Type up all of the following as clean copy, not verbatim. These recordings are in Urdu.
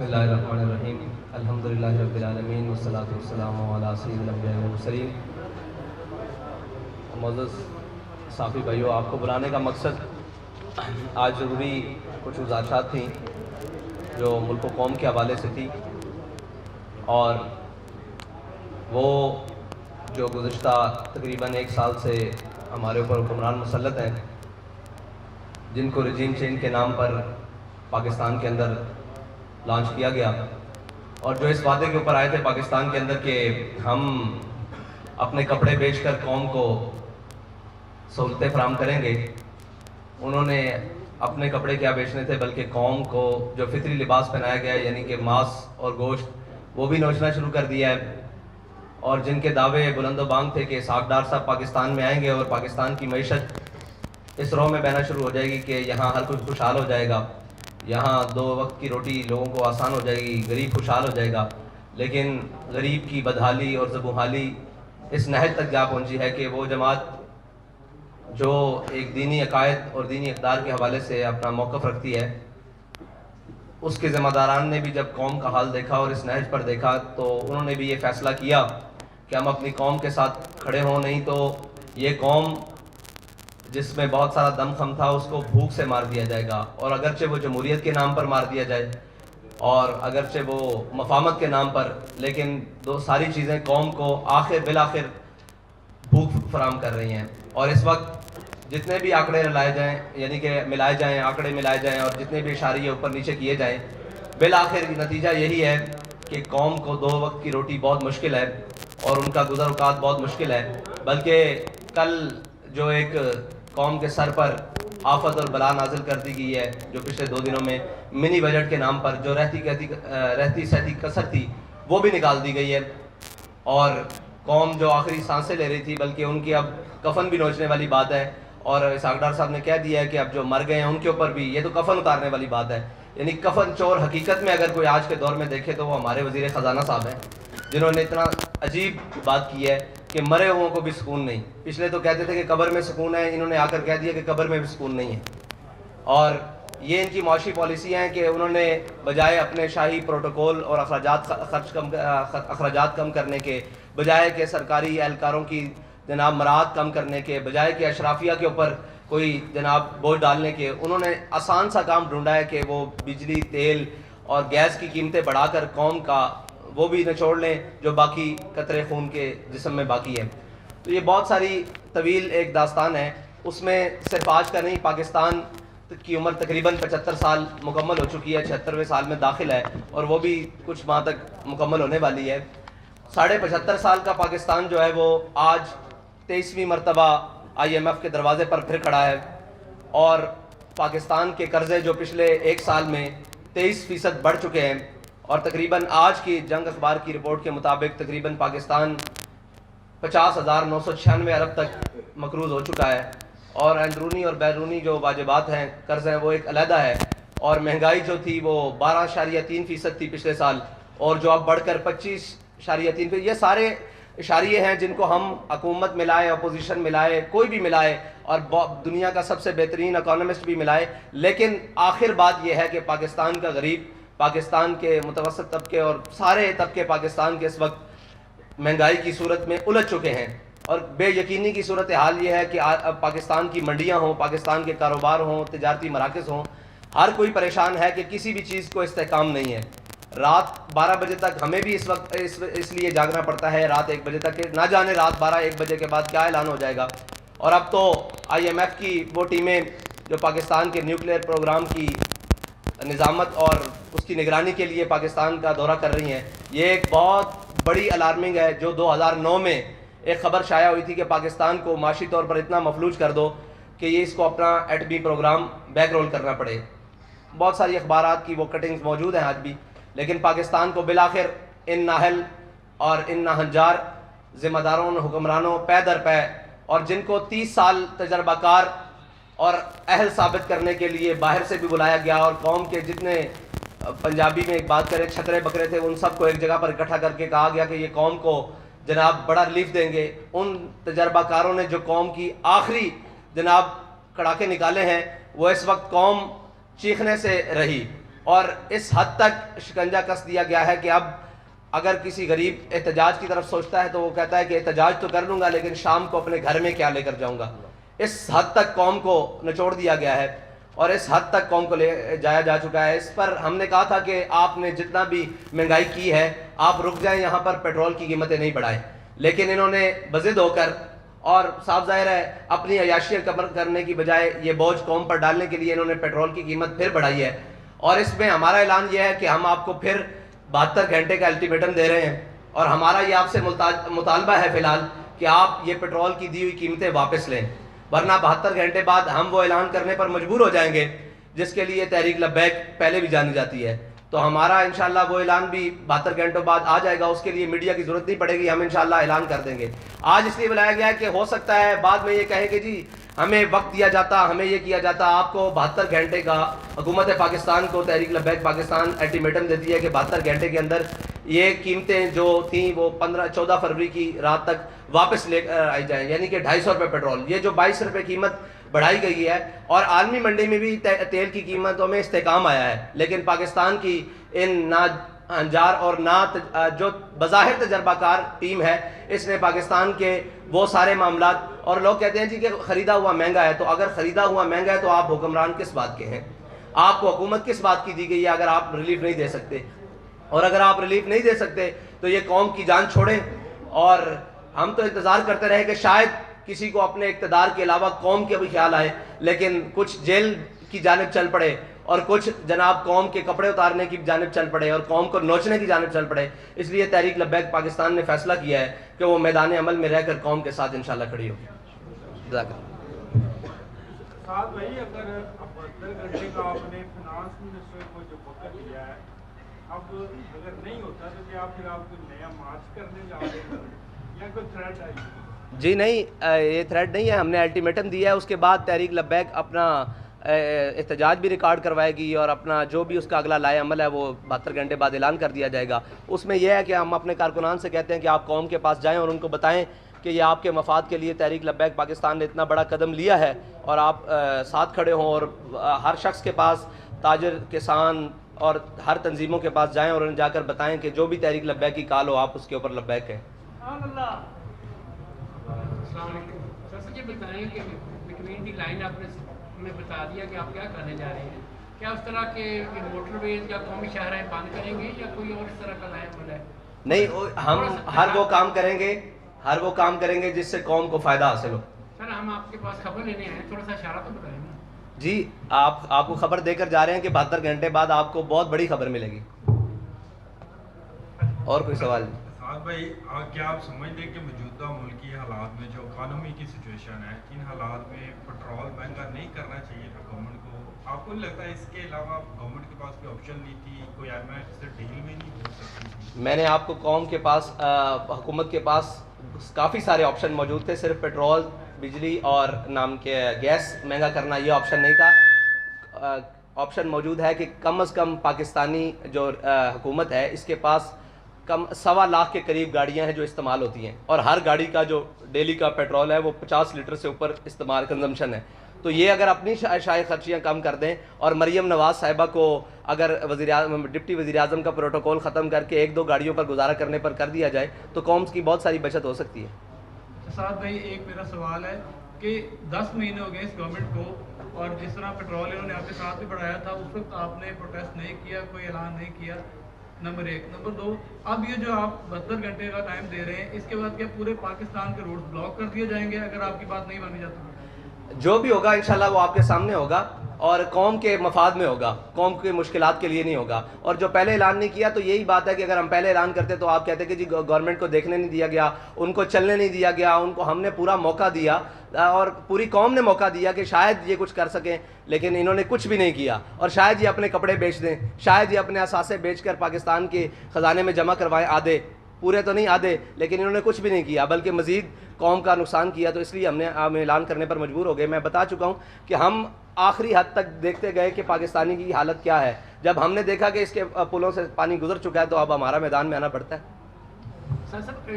بسم اللہ الرحمن الرحیم الحمدللہ رب العالمین والصلاة والسلام علی سید الانبیاء والمرسلین۔ معزز صافی بھائیو، آپ کو بلانے کا مقصد آج ضروری کچھ گزارشات تھیں جو ملک و قوم کے حوالے سے تھی، اور وہ جو گزشتہ تقریباً 1 سال سے ہمارے اوپر حکمران مسلط ہیں، جن کو رجیم چینج کے نام پر پاکستان کے اندر لانچ کیا گیا، اور جو اس وعدے کے اوپر آئے تھے پاکستان کے اندر کہ ہم اپنے کپڑے بیچ کر قوم کو سہولتیں فراہم کریں گے، انہوں نے اپنے کپڑے کیا بیچنے تھے بلکہ قوم کو جو فطری لباس پہنایا گیا ہے، یعنی کہ ماس اور گوشت، وہ بھی نوچنا شروع کر دیا ہے۔ اور جن کے دعوے بلند و بانگ تھے کہ اسحاق ڈار صاحب پاکستان میں آئیں گے اور پاکستان کی معیشت اس رو میں بہنا شروع ہو جائے گی کہ یہاں ہر کوئی خوشحال ہو جائے گا، یہاں 2 وقت کی روٹی لوگوں کو آسان ہو جائے گی، غریب خوشحال ہو جائے گا، لیکن غریب کی بدحالی اور زبونحالی اس نہج تک جا پہنچی ہے کہ وہ جماعت جو ایک دینی عقائد اور دینی اقدار کے حوالے سے اپنا موقف رکھتی ہے، اس کے ذمہ داران نے بھی جب قوم کا حال دیکھا اور اس نہج پر دیکھا تو انہوں نے بھی یہ فیصلہ کیا کہ ہم اپنی قوم کے ساتھ کھڑے ہوں، نہیں تو یہ قوم جس میں بہت سارا دم خم تھا اس کو بھوک سے مار دیا جائے گا، اور اگرچہ وہ جمہوریت کے نام پر مار دیا جائے اور اگرچہ وہ مفاہمت کے نام پر، لیکن ساری چیزیں قوم کو بالآخر بھوک فراہم کر رہی ہیں۔ اور اس وقت جتنے بھی آنکڑے لائے جائیں، یعنی کہ ملائے جائیں، آنکڑے ملائے جائیں اور جتنے بھی اشاریے اوپر نیچے کیے جائیں، بالآخر نتیجہ یہی ہے کہ قوم کو 2 وقت کی روٹی بہت مشکل ہے اور ان کا گزر اوقات بہت مشکل ہے۔ بلکہ کل جو ایک قوم کے سر پر آفت اور بلا نازل کر دی گئی ہے، جو پچھلے 2 دنوں میں منی بجٹ کے نام پر جو رہتی سہتی کسر تھی وہ بھی نکال دی گئی ہے، اور قوم جو آخری سانسیں لے رہی تھی بلکہ ان کی اب کفن بھی نوچنے والی بات ہے، اور اسحاق ڈار صاحب نے کہہ دیا ہے کہ اب جو مر گئے ہیں ان کے اوپر بھی یہ تو کفن اتارنے والی بات ہے۔ یعنی کفن چور حقیقت میں اگر کوئی آج کے دور میں دیکھے تو وہ ہمارے وزیر خزانہ صاحب ہیں، جنہوں نے اتنا عجیب بات کی ہے کہ مرے ہوں کو بھی سکون نہیں۔ پچھلے تو کہتے تھے کہ قبر میں سکون ہے، انہوں نے آ کر کہہ دیا کہ قبر میں بھی سکون نہیں ہے۔ اور یہ ان کی معاشی پالیسی ہیں کہ انہوں نے بجائے اپنے شاہی پروٹوکول اور اخراجات کم کرنے کے، بجائے کہ سرکاری اہلکاروں کی جناب مراعات کم کرنے کے، بجائے کہ اشرافیہ کے اوپر کوئی جناب بوجھ ڈالنے کے، انہوں نے آسان سا کام ڈھونڈا ہے کہ وہ بجلی، تیل اور گیس کی قیمتیں بڑھا کر قوم کا وہ بھی نچوڑ لیں جو باقی قطرے خون کے جسم میں باقی ہے۔ تو یہ بہت ساری طویل ایک داستان ہے، اس میں صرف آج کا نہیں، پاکستان کی عمر تقریباً 75 سال مکمل ہو چکی ہے، 76ویں سال میں داخل ہے اور وہ بھی کچھ ماہ تک مکمل ہونے والی ہے۔ 75.5 سال کا پاکستان جو ہے وہ آج 23ویں مرتبہ IMF کے دروازے پر پھر کھڑا ہے، اور پاکستان کے قرضے جو پچھلے 1 سال میں 23% بڑھ چکے ہیں، اور تقریباً آج کی جنگ اخبار کی رپورٹ کے مطابق تقریباً پاکستان 50,996 ارب تک مقروض ہو چکا ہے، اور اندرونی اور بیرونی جو واجبات ہیں، قرض ہیں، وہ ایک علیحدہ ہے، اور مہنگائی جو تھی وہ 12.3% تھی پچھلے سال، اور جو اب بڑھ کر 25.3%۔ یہ سارے اشاریے ہیں جن کو ہم حکومت ملائے، اپوزیشن ملائے، کوئی بھی ملائے، اور دنیا کا سب سے بہترین اکانومسٹ بھی ملائے، لیکن آخر بات یہ ہے کہ پاکستان کا غریب، پاکستان کے متوسط طبقے اور سارے طبقے پاکستان کے اس وقت مہنگائی کی صورت میں الجھ چکے ہیں، اور بے یقینی کی صورتحال یہ ہے کہ اب پاکستان کی منڈیاں ہوں، پاکستان کے کاروبار ہوں، تجارتی مراکز ہوں، ہر کوئی پریشان ہے کہ کسی بھی چیز کو استحکام نہیں ہے۔ رات 12 بجے تک ہمیں بھی اس وقت اس لیے جاگنا پڑتا ہے، رات 1 بجے تک، کہ نہ جانے رات 12-1 بجے کے بعد کیا اعلان ہو جائے گا۔ اور اب تو IMF کی وہ ٹیمیں جو پاکستان کے نیوکلیئر پروگرام کی نظامت اور اس کی نگرانی کے لیے پاکستان کا دورہ کر رہی ہیں، یہ ایک بہت بڑی الارمنگ ہے۔ جو 2009 میں ایک خبر شائع ہوئی تھی کہ پاکستان کو معاشی طور پر اتنا مفلوج کر دو کہ یہ اس کو اپنا ایٹمی پروگرام بیک رول کرنا پڑے، بہت ساری اخبارات کی وہ کٹنگز موجود ہیں آج بھی، لیکن پاکستان کو بالآخر ان نااہل اور ان ناہنجار ذمہ داروں، حکمرانوں پے در پے، اور جن کو 30 سال تجربہ کار اور اہل ثابت کرنے کے لیے باہر سے بھی بلایا گیا، اور قوم کے جتنے پنجابی میں ایک بات کرے چھترے بکرے تھے ان سب کو ایک جگہ پر اکٹھا کر کے کہا گیا کہ یہ قوم کو جناب بڑا ریلیف دیں گے۔ ان تجربہ کاروں نے جو قوم کی آخری جناب کڑاکے نکالے ہیں، وہ اس وقت قوم چیخنے سے رہی، اور اس حد تک شکنجہ کس دیا گیا ہے کہ اب اگر کسی غریب احتجاج کی طرف سوچتا ہے تو وہ کہتا ہے کہ احتجاج تو کر لوں گا لیکن شام کو اپنے گھر میں کیا لے کر جاؤں گا. اس حد تک قوم کو نچوڑ دیا گیا ہے اور اس حد تک قوم کو لے جایا جا چکا ہے. اس پر ہم نے کہا تھا کہ آپ نے جتنا بھی مہنگائی کی ہے آپ رک جائیں, یہاں پر پیٹرول کی قیمتیں نہیں بڑھائیں, لیکن انہوں نے بضد ہو کر اور صاف ظاہر ہے اپنی عیاشیاں کم کرنے کی بجائے یہ بوجھ قوم پر ڈالنے کے لیے انہوں نے پیٹرول کی قیمت پھر بڑھائی ہے. اور اس میں ہمارا اعلان یہ ہے کہ ہم آپ کو پھر 72 گھنٹے کا الٹیمیٹم دے رہے ہیں اور ہمارا یہ آپ سے مطالبہ ہے فی الحال کہ آپ یہ پیٹرول کی دی ہوئی قیمتیں واپس لیں, ورنہ 72 گھنٹے بعد ہم وہ اعلان کرنے پر مجبور ہو جائیں گے جس کے لیے تحریک لبیک پہلے بھی جانی جاتی ہے. تو ہمارا انشاءاللہ وہ اعلان بھی 72 گھنٹوں بعد آ جائے گا, اس کے لیے میڈیا کی ضرورت نہیں پڑے گی, ہم انشاءاللہ اعلان کر دیں گے. آج اس لیے بلایا گیا ہے کہ ہو سکتا ہے بعد میں یہ کہے کہ جی ہمیں وقت دیا جاتا, ہمیں یہ کیا جاتا. آپ کو 72 گھنٹے کا حکومت پاکستان کو تحریک لبیک پاکستان الٹیمیٹم دیتی ہے کہ 72 گھنٹے کے اندر یہ قیمتیں جو تھیں وہ 14 فروری کی رات تک واپس لے کر آئی جائیں, یعنی کہ 250 روپے پیٹرول, یہ جو 22 روپے قیمت بڑھائی گئی ہے. اور عالمی منڈی میں بھی تیل کی قیمتوں میں استحکام آیا ہے, لیکن پاکستان کی ان ناجار اور جو بظاہر تجربہ کار ٹیم ہے اس نے پاکستان کے وہ سارے معاملات, اور لوگ کہتے ہیں جی کہ خریدا ہوا مہنگا ہے, تو اگر خریدا ہوا مہنگا ہے تو آپ حکمران کس بات کے ہیں, آپ کو حکومت کس بات کی دی گئی ہے اگر آپ ریلیف نہیں دے سکتے؟ اور اگر آپ ریلیف نہیں دے سکتے تو یہ قوم کی جان چھوڑیں. اور ہم تو انتظار کرتے رہے کہ شاید کسی کو اپنے اقتدار کے علاوہ قوم کے بھی خیال آئے, لیکن کچھ جیل کی جانب چل پڑے اور کچھ جناب قوم کے کپڑے اتارنے کی جانب چل پڑے اور قوم کو نوچنے کی جانب چل پڑے. اس لیے تحریک لبیک پاکستان نے فیصلہ کیا ہے کہ وہ میدان عمل میں رہ کر قوم کے ساتھ انشاءاللہ کھڑی ہوگی. ساتھ بھائی اگر 72 گھنٹے کا آپ نے فنانس منسٹر کو جو وقت دیا ہے, اب اگر نہیں ہوتا تو کیا پھر آپ کوئی نیا مارچ کرنے جا رہے ہیں یا کوئی تھریٹ آئی؟ جی نہیں, یہ تھریٹ نہیں ہے, ہم نے الٹیمیٹم دیا ہے. اس کے بعد تحریک لبیک اپنا احتجاج بھی ریکارڈ کروائے گی اور اپنا جو بھی اس کا اگلا لائے عمل ہے وہ 72 گھنٹے بعد اعلان کر دیا جائے گا. اس میں یہ ہے کہ ہم اپنے کارکنان سے کہتے ہیں کہ آپ قوم کے پاس جائیں اور ان کو بتائیں کہ یہ آپ کے مفاد کے لیے تحریک لبیک پاکستان نے اتنا بڑا قدم لیا ہے اور آپ ساتھ کھڑے ہوں, اور ہر شخص کے پاس, تاجر, کسان اور ہر تنظیموں کے پاس جائیں اور انہیں جا کر بتائیں کہ جو بھی تحریک لبیک کی کال ہو آپ اس کے اوپر لبیک ہیں. السلام علیکم سر, یہ بتائیں کہ بٹوین دی لائن آپ نے ہمیں بتا دیا کہ آپ کیا کرنے جا رہے ہیں, کیا اس طرح کے موٹر ویز یا قومی شاہراہیں بند کریں گے یا کوئی اور اس طرح کا لائن عمل ہے؟ نہیں, ہم ہر وہ کام کریں گے جس سے قوم کو فائدہ حاصل ہو. سر ہم آپ کے پاس خبر لینے آئے ہیں, تھوڑا سا اشارہ تو بتائیں نا. جی آپ کو خبر دے کر جا رہے ہیں کہ 72 گھنٹے بعد آپ کو بہت بڑی خبر ملے گی. اور کوئی سوال نہیں؟ بھائی کیا آپ سمجھتے ہیں کہ موجودہ ملکی حالات میں جو اکانومی کی سچویشن ہے, ان حالات میں پیٹرول مہنگا نہیں کرنا چاہیے تھا گورنمنٹ کو؟ آپ کو نہیں لگتا ہے اس کے علاوہ گورنمنٹ کے پاس کوئی آپشن نہیں تھی, کوئی ایمائٹ سے ڈیل میں نہیں ہو سکتی تھی؟ میں نے آپ کو قوم کے پاس, حکومت کے پاس کافی سارے آپشن موجود تھے, صرف پیٹرول, بجلی اور نام کے گیس مہنگا کرنا یہ آپشن نہیں تھا. آپشن موجود ہے کہ کم از کم پاکستانی جو حکومت ہے اس کے پاس کم 1.25 لاکھ کے قریب گاڑیاں ہیں جو استعمال ہوتی ہیں, اور ہر گاڑی کا جو ڈیلی کا پیٹرول ہے وہ 50 لیٹر سے اوپر استعمال کنزمپشن ہے. تو یہ اگر اپنی شائع خرچیاں کم کر دیں اور مریم نواز صاحبہ کو اگر ڈپٹی وزیر اعظم کا پروٹوکول ختم کر کے 1-2 گاڑیوں پر گزارا کرنے پر کر دیا جائے تو قوم کی بہت ساری بچت ہو سکتی ہے. سعد بھائی ایک میرا سوال ہے کہ 10 مہینے ہو گئے اس گورنمنٹ کو, اور جس طرح پیٹرول انہوں نے آپ کے ساتھ بھی بڑھایا تھا اس وقت آپ نے پروٹیسٹ نہیں کیا, کوئی اعلان نہیں کیا, نمبر 1. نمبر 2, اب یہ جو آپ 72 گھنٹے کا ٹائم دے رہے ہیں اس کے بعد کیا پورے پاکستان کے روڈ بلاک کر دیے جائیں گے اگر آپ کی بات نہیں مانی جاتی؟ جو بھی ہوگا انشاءاللہ وہ آپ کے سامنے ہوگا اور قوم کے مفاد میں ہوگا, قوم کی مشکلات کے لیے نہیں ہوگا. اور جو پہلے اعلان نہیں کیا تو یہی بات ہے کہ اگر ہم پہلے اعلان کرتے تو آپ کہتے کہ جی گورنمنٹ کو دیکھنے نہیں دیا گیا, ان کو چلنے نہیں دیا گیا, ان کو ہم نے پورا موقع دیا اور پوری قوم نے موقع دیا کہ شاید یہ کچھ کر سکیں, لیکن انہوں نے کچھ بھی نہیں کیا. اور شاید یہ اپنے کپڑے بیچ دیں, شاید یہ اپنے اثاثے بیچ کر پاکستان کے خزانے میں جمع کروائیں, آدھے, پورے تو نہیں آدھے, لیکن انہوں نے کچھ بھی نہیں کیا بلکہ مزید قوم کا نقصان کیا. تو اس لیے ہم اعلان کرنے پر مجبور ہو گئے. میں بتا چکا ہوں کہ ہم آخری حد تک دیکھتے گئے کہ پاکستانی کی حالت کیا ہے. جب ہم نے دیکھا کہ اس کے پلوں سے پانی گزر چکا ہے تو اب ہمارا میدان میں آنا پڑتا ہے. سر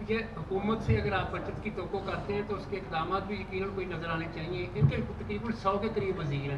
یہ حکومت سے اگر آپ بچت کی توقع کرتے ہیں تو اس کے اقدامات بھی یقیناً کوئی نظر آنے چاہیے. ان کے تقریباً 100 کے قریب وزیر ہیں,